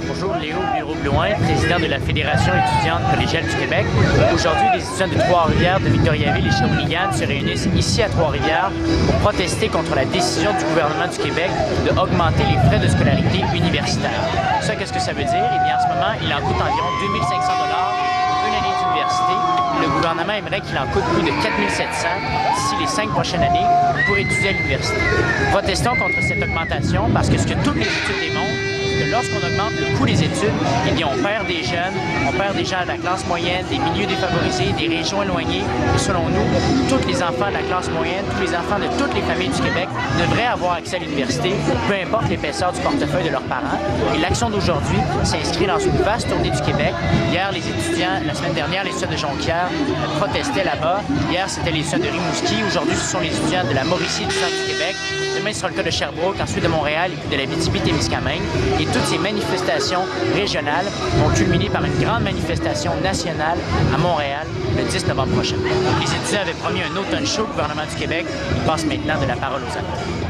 Bonjour, Léo Bureau-Blouin, président de la Fédération étudiante collégiale du Québec. Aujourd'hui, les étudiants de Trois-Rivières, de Victoriaville et Shawinigan se réunissent ici à Trois-Rivières pour protester contre la décision du gouvernement du Québec d'augmenter les frais de scolarité universitaire. Ça, qu'est-ce que ça veut dire? Eh bien, en ce moment, il en coûte environ 2 500 pour une année d'université. Le gouvernement aimerait qu'il en coûte plus de 4 700 d'ici les 5 prochaines années pour étudier à l'université. Protestons contre cette augmentation parce que ce que toutes les études démontrent, que lorsqu'on augmente le coût des études, eh bien, on perd des jeunes, on perd des gens de la classe moyenne, des milieux défavorisés, des régions éloignées. Et selon nous, tous les enfants de la classe moyenne, tous les enfants de toutes les familles du Québec devraient avoir accès à l'université, peu importe l'épaisseur du portefeuille de leurs parents. Et l'action d'aujourd'hui s'inscrit dans une vaste tournée du Québec. Hier, les étudiants, la semaine dernière, les étudiants de Jonquière protestaient là-bas. Hier, c'était les étudiants de Rimouski. Aujourd'hui, ce sont les étudiants de la Mauricie et du centre du Québec. Demain, ce sera le cas de Sherbrooke, ensuite de Montréal et puis de la Abitibi-Témiscamingue. Et toutes ces manifestations régionales vont culminer par une grande manifestation nationale à Montréal le 10 novembre prochain. Les étudiants avaient promis un automne chaud au gouvernement du Québec. Ils passent maintenant de la parole aux actes.